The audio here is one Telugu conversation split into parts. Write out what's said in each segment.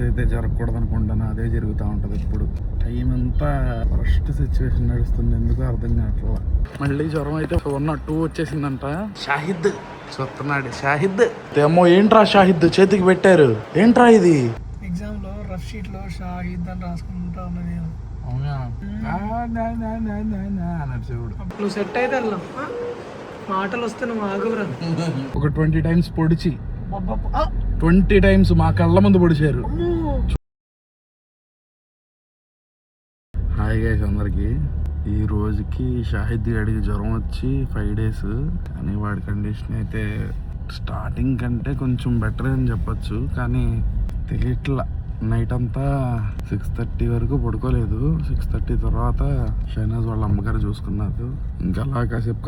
ఏదైతే జరగకూడదు అనుకుంటానో అదే జరుగుతూ ఉంటుంది ఇప్పుడు. టైం అంతా ఫస్ట్ సిచ్యువేషన్ నడుస్తుంది, ఎందుకు అర్థం కావట్లా. మళ్ళీ జ్వరం అయితే 102 వచ్చేసిందంట. షాహిద్ చూస్తున్నాడు. షాహిద్ ఏమో ఏంట్రా షాహిద్ చేతికి పెట్టారు, ఏంట్రా ఇది? ఎగ్జామ్ లో రఫ్ షీట్ లో షాహిద్ అని రాసుకుంటా ఉన్నా నేను. అవునా? చూడు నువ్వు సెట్ అయితే వెళ్దాం, మాటలు వస్తే నువ్వు ఆగురా. ఒక 20 టైమ్స్ పొడిచి 20 టైమ్స్ మా కళ్ళ ముందు పొడిచారు. హాయ్ గైస్ అందరికి. ఈ రోజుకి షాహిద్ గాడికి జ్వరం వచ్చి 5 days, కానీ వాడి కండిషన్ అయితే స్టార్టింగ్ కంటే కొంచెం బెటర్ అని చెప్పచ్చు. కానీ తెలియట్లా, నైట్ అంతా 6:30 వరకు పడుకోలేదు. 6:30 తర్వాత షైనాజ్ వాళ్ళ అమ్మగారు చూసుకున్నారు. ఇంకా అలా కాసేపు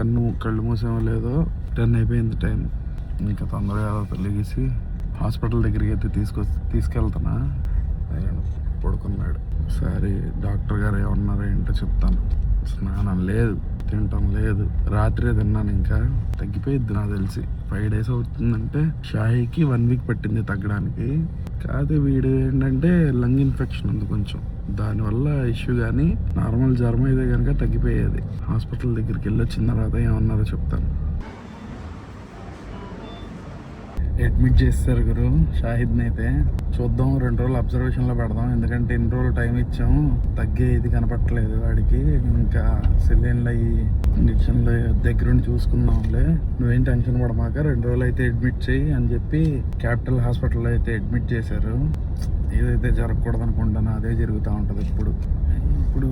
కళ్ళు మూసేమో లేదో 10 అయిపోయింది టైం. ఇంకా తొందరగా పెళ్ళిగేసి హాస్పిటల్ దగ్గరికి అయితే తీసుకెళ్తున్నా. పడుకున్నాడు. సరే డాక్టర్ గారు ఏమన్నారో ఏంటో చెప్తాను. స్నానం లేదు, తినటం లేదు, రాత్రే తిన్నాను. ఇంకా తగ్గిపోయిద్ది నాకు తెలిసి. 5 days అవుతుందంటే షాహీకి 1 week పట్టింది తగ్గడానికి. కాదు వీడు ఏంటంటే లంగ్ ఇన్ఫెక్షన్ ఉంది కొంచెం, దానివల్ల ఇష్యూ. కానీ నార్మల్ జ్వరం అయితే కనుక తగ్గిపోయేది. హాస్పిటల్ దగ్గరికి వెళ్ళి వచ్చిన తర్వాత ఏమన్నారో చెప్తాను. అడ్మిట్ చేస్తారు గురు షాహిద్ని అయితే. చూద్దాం, 2 రోజులు అబ్జర్వేషన్లో పెడదాం. ఎందుకంటే ఇన్ని రోజులు టైం ఇచ్చాము, తగ్గే ఇది కనపట్టలేదు వాడికి. ఇంకా సెలైన్లు అయ్యి ఇంజక్షన్లు దగ్గరుండి చూసుకుందాంలే, నువ్వేం టెన్షన్ పడమాక, 2 రోజులు అయితే అడ్మిట్ చెయ్యి అని చెప్పి క్యాపిటల్ హాస్పిటల్లో అయితే అడ్మిట్ చేశారు. ఏదైతే జరగకూడదు అనుకుంటానో అదే జరుగుతూ ఉంటుంది ఇప్పుడు. ఇప్పుడు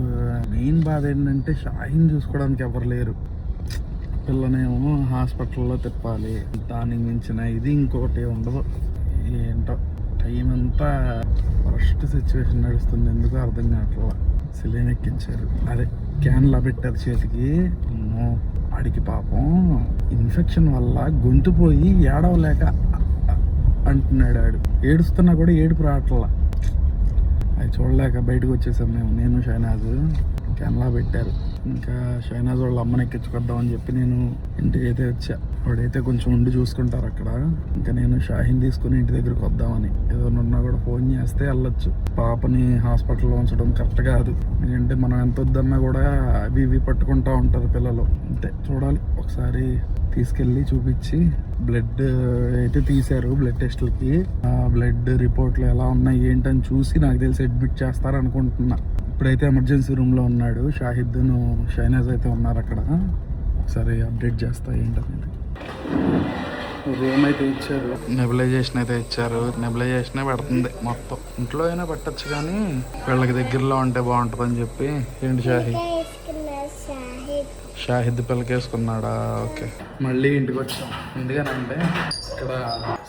మెయిన్ బాధ ఏంటంటే షాహిన్ చూసుకోవడానికి ఎవరు లేరు. పిల్లనేమో హాస్పిటల్లో తిప్పాలి, దానికి మించిన ఇది ఇంకోటి ఉండదు. ఏంటో టైం అంతా ఫస్ట్ సిచ్యువేషన్ నడుస్తుంది, ఎందుకు అర్థం కావట్లా. సిలిండర్ ఎక్కించారు, అదే క్యాన్లా పెట్టారు చేతికి. వాడికి పాపం ఇన్ఫెక్షన్ వల్ల గొంతు పోయి ఏడవలేక అంటున్నాడు. ఆడు ఏడుస్తున్నా కూడా ఏడుపు రావట్లా. అది చూడలేక బయటకు వచ్చేసాం మేము, నేను షైనాజ్. క్యాన్లా పెట్టారు. ఇంకా షైనాజ్ వాళ్ళ అమ్మని ఎక్కించుకొద్దామని చెప్పి నేను ఇంటికి అయితే వచ్చా. వాడైతే కొంచెం ఉండి చూసుకుంటారు అక్కడ. ఇంకా నేను షాహిన్ తీసుకుని ఇంటి దగ్గరికి వద్దామని. ఏదైనా ఉన్నా కూడా ఫోన్ చేస్తే వెళ్ళొచ్చు. పాపని హాస్పిటల్లో ఉంచడం కరెక్ట్ కాదు, ఎందుకంటే మనం ఎంత వద్దన్నా కూడా అవి ఇవి పట్టుకుంటా ఉంటారు పిల్లలు. అంతే, చూడాలి ఒకసారి తీసుకెళ్ళి చూపించి. బ్లడ్ అయితే తీశారు బ్లడ్ టెస్ట్లకి. ఆ బ్లడ్ రిపోర్ట్లు ఎలా ఉన్నాయి ఏంటని చూసి నాకు తెలిసి అడ్మిట్ చేస్తారు అనుకుంటున్నా. ఇప్పుడైతే ఎమర్జెన్సీ రూమ్లో ఉన్నాడు షాహిద్ను, షైనాజ్ అయితే ఉన్నారు అక్కడ. ఒకసారి అప్డేట్ చేస్తా ఏంటనేది. రూమ్ అయితే ఇచ్చారు, నెబులైజేషన్ అయితే ఇచ్చారు. నెబులైజేషనే పెడుతుంది మొత్తం. ఇంట్లో అయినా పెట్టచ్చు కానీ వీళ్ళకి దగ్గరలో ఉంటే బాగుంటుందని చెప్పి. ఏంటి షాహిద్ పిల్లకేసుకున్నాడా? ఓకే. మళ్ళీ ఇంటికి వచ్చాం. ఎందుకనంటే ఇక్కడ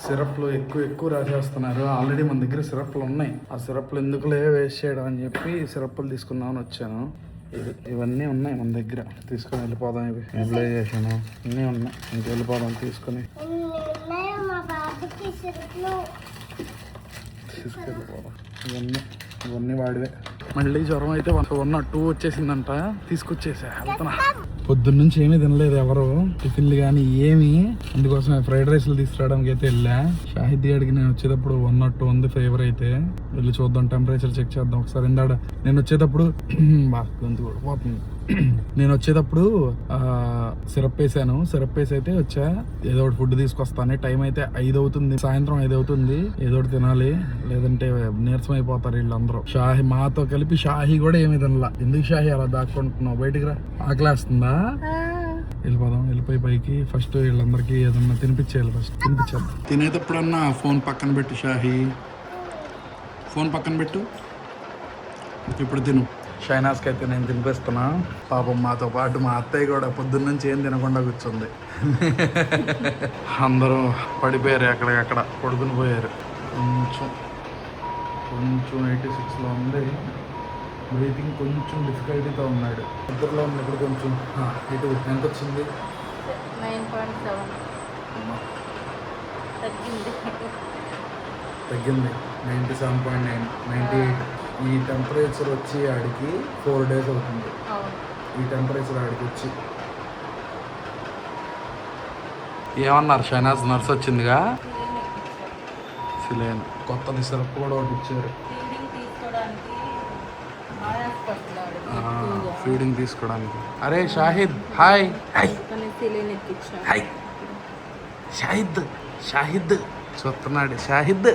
సిరప్లు ఎక్కువ రాసేస్తున్నారు. ఆల్రెడీ మన దగ్గర సిరప్లు ఉన్నాయి. ఆ సిరప్లు ఎందుకులే వేస్ట్ చేయడం అని చెప్పి సిరప్లు తీసుకుందామని వచ్చాను. ఇవన్నీ ఉన్నాయి మన దగ్గర, తీసుకొని వెళ్ళిపోదాం. ఇవి నెబులైజేషన్ అన్నీ ఉన్నాయి, ఇంక వెళ్ళిపోదాం తీసుకొని తీసుకెళ్ళిపోదాం. ఇవన్నీ వాడివే. మళ్ళీ జ్వరం అయితే 102 వచ్చేసిందంట. తీసుకొచ్చేసా వెళ్తున్నా. పొద్దున్న నుంచి ఏమీ తినలేదు ఎవరు, టిఫిన్లు కానీ ఏమి. అందుకోసం ఫ్రైడ్ రైస్లు తీసుకురావడానికి అయితే వెళ్ళా. షాహిద్ గాడికి నేను వచ్చేటప్పుడు 102 ఉంది ఫీవర్. అయితే వెళ్ళి చూద్దాం, టెంపరేచర్ చెక్ చేద్దాం ఒకసారి. ఇందాడ నేను వచ్చేటప్పుడు గొంతు కూడా పోతుంది. నేను వచ్చేటప్పుడు సిరప్ వేసాను. సిరప్ వేసి అయితే వచ్చా. ఏదో ఒకటి ఫుడ్ తీసుకొస్తాను. టైం అయితే 5 అవుతుంది, సాయంత్రం 5 అవుతుంది. ఏదో ఒకటి తినాలి, లేదంటే నీరసం అయిపోతారు వీళ్ళందరూ. షాహి మాతో కలిపి షాహి కూడా ఏమీ తినలా. ఎందుకు షాహి అలా దాక్కుంటున్నావు? బయటికి రా, ఆకలేస్తుందా? వెళ్ళిపోదాం. వెళ్ళిపోయి పైకి ఫస్ట్ వీళ్ళందరికీ ఏదన్నా తినిపించేయాలి. ఫస్ట్ తినిపించాలి. తినేటప్పుడన్నా ఫోన్ పక్కన పెట్టు షాహి, ఫోన్ పక్కన పెట్టు. ఇప్పుడు తిను. షైనాజ్కి అయితే నేను తినిపిస్తున్నా. పాపం మాతో పాటు మా అత్తయ్య కూడా పొద్దున్న నుంచి ఏం తినకుండా కూర్చుంది. అందరూ పడిపోయారు, ఎక్కడికక్కడ పడుకుని పోయారు. కొంచెం 86లో ఉంది. బ్రీతింగ్ కొంచెం డిఫికల్టీతో ఉన్నాడు. ఇద్దరులో ఉన్నప్పుడు కొంచెం ఇటు ఎంత వచ్చింది? 9.7 తగ్గింది. 97.9, 98. ఈ టెంపరేచర్ వచ్చి ఆడికి 4 days అవుతుంది. ఈ టెంపరేచర్ ఆడికి వచ్చి ఏమన్నారు షైనాజ్? నర్స్ వచ్చిందిగా, సిలేన్ కొత్తది సిరప్ కూడా ఒకటి ఇచ్చారు. ఫీడింగ్ తీసుకోవడానికి ఆయాస్ పడుతున్నాడు ఎక్కువగా. ఫీడింగ్ తీసుకోవడానికి. అరే షాహిద్ హాయ్. హాయ్ కానీ సిలిన్ ఎక్కించాను. హాయ్ షాహిద్. షాహిద్ చూస్తున్నాడు. Shahid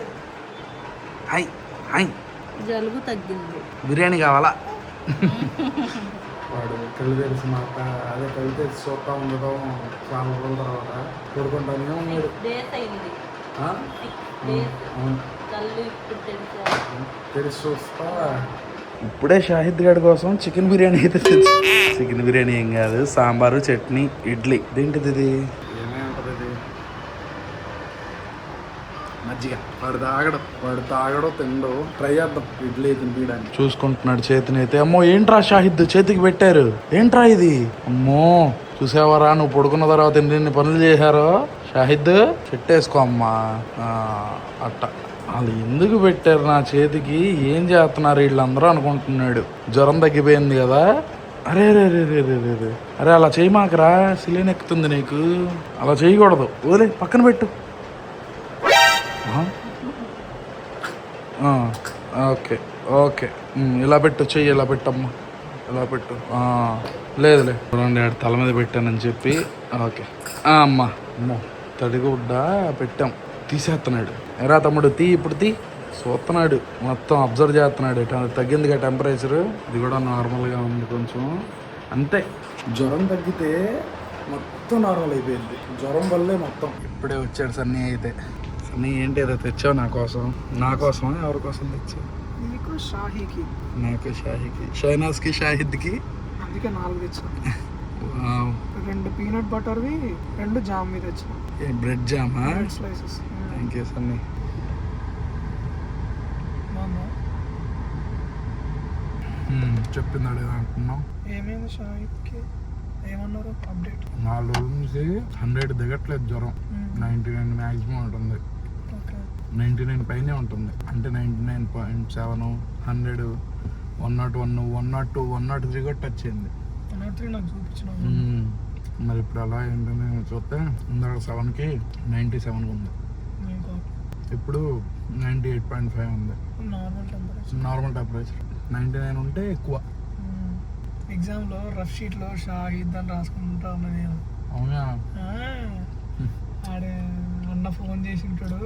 hi hi. జలుబు తగ్గింది. బిర్యానీ కావాలా? వాడు కళ్ళు తెలిసి మాట అదే కళ్ళు తెలిసి చూస్తా ఉండడం చాలా రోజుల తర్వాత కొడుకుంటానే ఉన్నాడు. డేస్ అయింది. ఆ? 6 days. అవును. కళ్ళు ఇప్పుడు తెలుసా? తెలిసి చూస్తా. ఇప్పుడే షాహిద్ గడి కోసం చికెన్ బిర్యానీ అయితే తెచ్చు. చికెన్ బిర్యానీ ఏం కాదు, సాంబారు చట్నీ ఇడ్లీ. ఏంటిది ఇది? ఏమేమి ఉంటుంది ఇది? మజ్జిగ. వాడు తాగడో తిండో ట్రై చేద్దాం ఇడ్లీ తినిపించడానికి. చూసుకుంటున్నాడు చేతిని అయితే. అమ్మో ఏంట్రా షాహిద్ చేతికి పెట్టారు? ఏంట్రా ఇది? అమ్మో చూసావరా నువ్వు పడుకున్న తర్వాత ఎన్ని పనులు చేశారో. షాహిద్ చెట్టేసుకో అమ్మా. అట్ట వాళ్ళు ఎందుకు పెట్టారు నా చేతికి? ఏం చేస్తున్నారు వీళ్ళందరూ అనుకుంటున్నాడు. జ్వరం తగ్గిపోయింది కదా. అరే రే రే రే రే రే రే అరే అలా చేయమాకరా, సిలిన్ ఎక్కుతుంది నీకు. అలా చేయకూడదు. వదిలే పక్కన పెట్టు. ఓకే ఓకే ఇలా పెట్టు. చెయ్యి ఇలా పెట్టమ్మా. ఇలా పెట్టు. లేదులే చూడండి ఆడు తల మీద పెట్టానని చెప్పి. ఓకే అమ్మా. అమ్మో తడిగుడ్డ పెట్టాం. తీసేస్తున్నాడు. ఎరా తమ్ముడు తీ. ఇప్పుడు తీ. చూస్తున్నాడు మొత్తం అబ్జర్వ్ చేస్తున్నాడు. తగ్గిందిగా టెంపరేచరు. ఇది కూడా నార్మల్గా ఉంది కొంచెం. అంతే జ్వరం తగ్గితే మొత్తం నార్మల్ అయిపోయింది. జ్వరం వల్లే మొత్తం. ఇప్పుడే వచ్చాడు సన్నీ అయితే. సన్నీ ఏంటి ఏదో తెచ్చావు నా కోసం? నా కోసమా ఎవరి కోసం తెచ్చావు? నీకు షాహీకి. నాకు షాహీకి, షహనాజ్కి, షాహిద్కి. అందుకే 4 తెచ్చాను. 2 పీనట్ బటర్వి, 2 జామ్వి తెచ్చాను. బ్రెడ్ జామా? స్లైసెస్. Thank you Sunny. చెప్పిందాడు అనుకున్నాం. ఏమైంది షాహిద్కి? ఏమన్నారు అప్డేట్? 4 రోజుల నుంచి 100 దిగట్లేదు జ్వరం. 99 మ్యాక్సిమం ఉంటుంది. 99 పైనే ఉంటుంది. అంటే 99.7, 100, 101, 102, 103 కూడా టచ్ అయింది. 103 నాకు చూపించిన. మరి ఇప్పుడు అలా ఏంటని చూస్తే ఇందాక 7కి 97 ఉంది. ఇప్పుడు 98.5 ఉంది. Normal temperature. 99 ఉంటే ఎక్కువ. ఎగ్జామ్లో రఫ్ షీట్లో షాహిద్ అని రాసుకుంటా ఉన్నది నేను. అవునా? ఆడే అన్న ఫోన్ చేసి ఉంటాడు.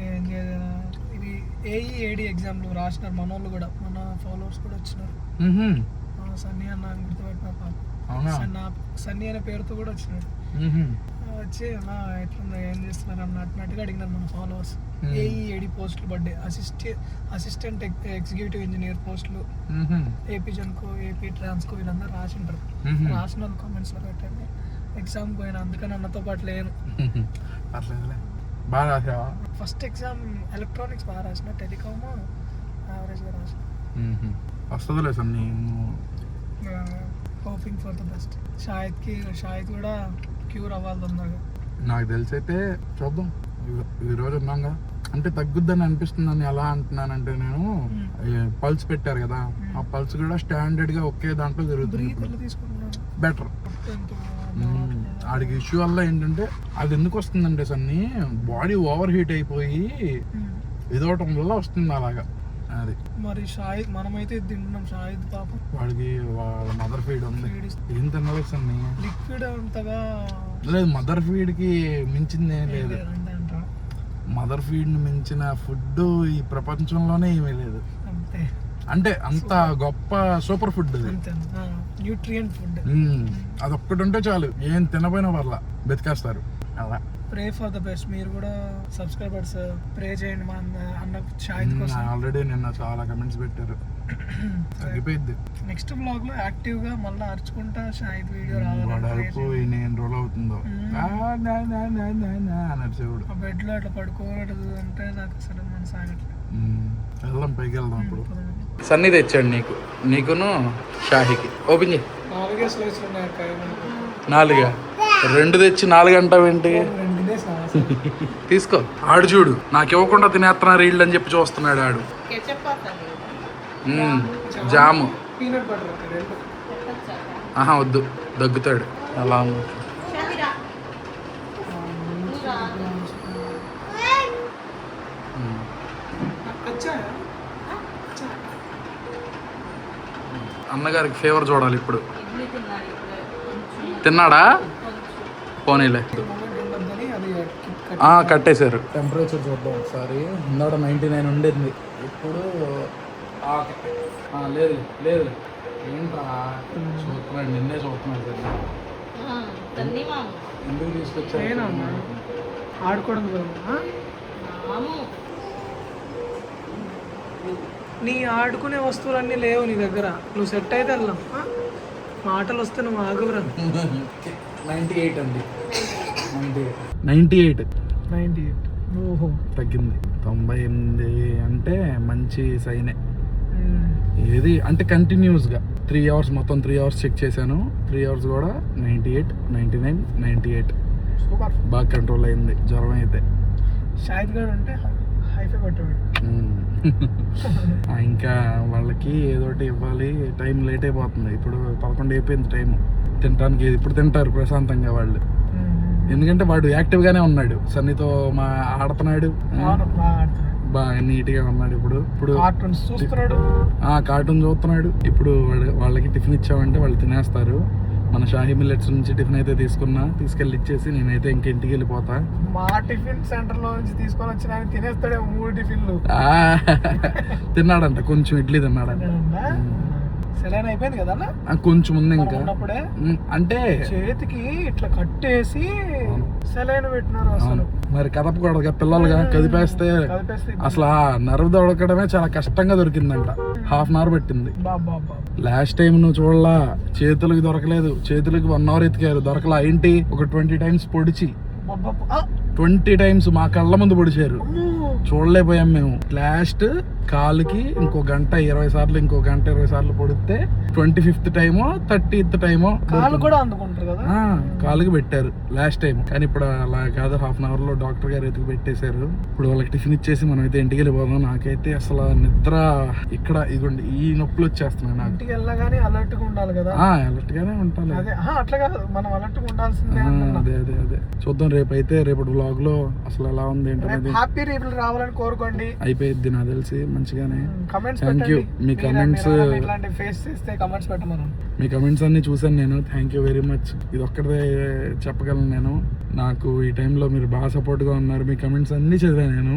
ఏం చేయాలి ఇది ఏఈఏడి ఎగ్జామ్లు రాసినారు మన వాళ్ళు కూడా. మన ఫాలోవర్స్ కూడా వచ్చినారు. సన్నీ అన్న అని గుర్తుపెట్టిన పాప. సన్నీ అనే పేరుతో కూడా వచ్చినాడు. వచ్చి అలా ఎట్లుందో ఏం చేస్తున్నారు అన్నట్టుగా అడిగినారు మన ఫాలోవర్స్. ఏఈఏడి పోస్టులు పడ్డాయి. అసిస్టెంట్ ఎగ్జిక్యూటివ్ ఇంజనీర్ పోస్టులు ఏపీ జన్కో, ఏపీ ట్రాన్స్కో వీళ్ళందరూ రాసింటారు. రాసిన వాళ్ళు కామెంట్స్లో పెట్టండి. ఎగ్జామ్ పోయినా అందుకని అన్నతో పాటు లేను. బాగా రాసావా? ఫస్ట్ ఎగ్జామ్ ఎలక్ట్రానిక్స్ బాగా రాసిన, టెలికామ్ యావరేజ్గా రాసిన. వస్తుందిలే సార్. నేను hoping for the best. Shahid కూడా క్యూర్ అవ్వాలి తొందరగా. నాకు తెలిసి అయితే చూద్దాం. ఈరోజు ఉన్నాగా అంటే తగ్గుద్దని అనిపిస్తుందని. ఎలా అంటున్నానంటే నేను పల్స్ పెట్టారు కదా, ఆ పల్స్ కూడా స్టాండర్డ్ గా ఒకే దాంట్లో జరుగుతుంది. బెటర్. ఆడికి ఇష్యూ వల్ల ఏంటంటే అది ఎందుకు వస్తుందంటే సన్ని బాడీ ఓవర్ హీట్ అయిపోయి ఇదవటం వల్ల వస్తుంది అలాగా. అది మరి షాహిద్ మనమైతే తింటున్నాం. షాహిద్ పాపం వాడికి వాళ్ళ మదర్ ఫీడ్ ఉంది. ఏం తినలేదు సన్ని. లిక్విడ్ అంతగా లేదు. మదర్ ఫీడ్ కి మించింది ఏం లేదు. మదర్ ఫీడ్ ని మించిన ఫుడ్ ఈ ప్రపంచంలోనే ఏమీ లేదు. అంటే అంత గొప్ప సూపర్ ఫుడ్ అది. Nutrient food. అదొక్కటి ఉంటే చాలు, ఏం తినపోయినా పర్లా బతికేస్తారు అలా. Pray for the best. మీరు కూడా సబ్స్క్రైబర్స్ ప్రే చేయండి మా అన్న షాహిద్ కోసం. ఆల్రెడీ నిన్న చాలా కమెంట్స్ పెట్టారు. తగ్గిపోయింది. నెక్స్ట్ బ్లాగ్ లో యాక్టివ్ గా మళ్ళీ అరుచుకుంటా షాహిద్ వీడియో రావాలి. ఎన్ని రోజులు అవుతుందో నడిచేవాడు. బెడ్ లో అట్లా పడుకోవడం అంటే నాకు అసలు మనసు ఆగట్లేదు. వెళ్దాం, పైకి వెళ్దాం. ఇప్పుడు సన్నీ తెచ్చాడు నీకును షాహికి. ఓపెన్ చేయి. 4 స్లైస్లు ఉన్నాయి అక్క. 4? 2 తెచ్చి 4 అంటావేంటి? తీసుకో. ఆడు చూడు నాకు ఇవ్వకుండా తినేస్తున్నారు వీళ్ళు అని చెప్పి చూస్తున్నాడు ఆడు. జాము. Peanut butter. ఆహా వద్దు, దగ్గుతాడు. అలా అన్నగారికి ఫేవర్ చూడాలి ఇప్పుడు. ఇడ్లీ తిన్నాడు ఇప్పుడే. కొంచెం తిన్నాడా? కొంచెం పోనీలే. మూమెంట్ ఉండొద్దని అది కట్టేశారు. టెంపరేచర్ చూద్దాం ఒకసారి. ఇందాక 99 ఉండింది, ఇప్పుడు లేదు లేదు. ఏంట్రా చూస్తున్నాడు, నిన్నే చూస్తున్నాడు సార్. తన్ని మాము ఎందుకు తీసుకొచ్చారు? ఆడుకోవడం కదా. మాము నీ ఆడుకునే వస్తువులన్నీ లేవు నీ దగ్గర, నువ్వు సెట్ అయితే వెళ్దాం. మాటలు వస్తే నువ్వు ఆగురా. 98 అండి. 98 98. ఓహో, తగ్గింది. 98 అంటే మంచి సైనే. ఏది అంటే కంటిన్యూస్గా 3 అవర్స్, మొత్తం 3 అవర్స్ చెక్ చేశాను. 3 అవర్స్ కూడా 98, 99, 98 సూపర్. బాగా కంట్రోల్ అయింది జ్వరం అయితే. షాహిద్ గారు అంటే హైఫై కొట్టేవాడు. ఇంకా వాళ్ళకి ఏదోటి ఇవ్వాలి, టైం లేట్ అయిపోతుంది. ఇప్పుడు 11 అయిపోయింది టైం. తినడానికి ఇప్పుడు తింటారు ప్రశాంతంగా వాళ్ళు, ఎందుకంటే వాడు యాక్టివ్గానే ఉన్నాడు. సన్నితో ఆడుతున్నాడు, బాగా నీట్గా ఉన్నాడు. ఇప్పుడు కార్టూన్ చూస్తున్నాడు. ఇప్పుడు వాళ్ళకి టిఫిన్ ఇచ్చామంటే వాళ్ళు తినేస్తారు. మన షాహీ మిల్లెట్స్ నుంచి టిఫిన్ అయితే తీసుకెళ్ళి ఇచ్చేసి నేనైతే ఇంక ఇంటికి వెళ్ళిపోతా. మా టిఫిన్ సెంటర్ లో నుంచి తీసుకొని వచ్చిన తినేస్తాడే 3 టిఫిన్లు. తిన్నాడంట, కొంచెం ఇడ్లీ తిన్నాడంట. సెలైన్ అయిపోయింది కదా కొంచెం ఉంది ఇంకా. అంటే చేతికి ఇట్లా కట్టేసి సెలైన్ పెట్టినారు. అసలు మరి కదపకూడదుగా, పిల్లలుగా కదిపేస్తే అసలు ఆ నర్వ్ దొరకడమే చాలా కష్టంగా దొరికిందంట. హాఫ్ అన్ అవర్ పట్టింది. లాస్ట్ టైం నువ్వు చూడలా, చేతులకు దొరకలేదు. చేతులకు 1 అవర్ ఎత్తికారు, దొరకలా. ఏంటి ఒక 20 టైమ్స్ పొడిచి, 20 టైమ్స్ మా కళ్ళ ముందు పొడిచారు, చూడలేకపోయాం మేము. లాస్ట్ కాలుకి ఇంకో గంట 20 సార్లు, ఇంకో గంట 20 సార్లు పొడితే 25th టైమో 30th టైమో కాలుకి పెట్టారు లాస్ట్ టైం. కానీ ఇప్పుడు అలా కాదు, హాఫ్ అన్ అవర్ లో డాక్టర్ గారు ఎత్తుకు పెట్టేశారు. ఇప్పుడు వాళ్ళకి టిఫిన్ ఇచ్చేసి మనం అయితే ఇంటికి వెళ్ళిపోదాం. నాకైతే అసలు నిద్ర ఇక్కడ ఇదిగోండి, ఈ నొప్పులు వచ్చేస్తున్నాయి నాకు. ఇంటికి వెళ్ళగానే అలర్ట్ గా ఉండాలి కదా. అలర్ట్ గానే ఉంటాను. అట్లా కాదు, మనం అలర్ట్ గా ఉండాల్సిందే. అదే చూద్దాం. రేపైతే రేపటి వ్లాగ్ లో అసలు ఎలా ఉంది ఏంటనేది. హ్యాపీ రివ్యూలు రావాలని కోరుకోండి. అయిపోయింది నాకు తెలిసి మంచిగానే. Thank you. Me comments, me comments అన్ని చూసాను నేను. Thank you very much. ఇది ఒక్కటే చెప్పగలను నేను. నాకు ఈ టైంలో మీరు బాగా సపోర్ట్గా ఉన్నారు. మీ కమెంట్స్ అన్ని చదివాను నేను.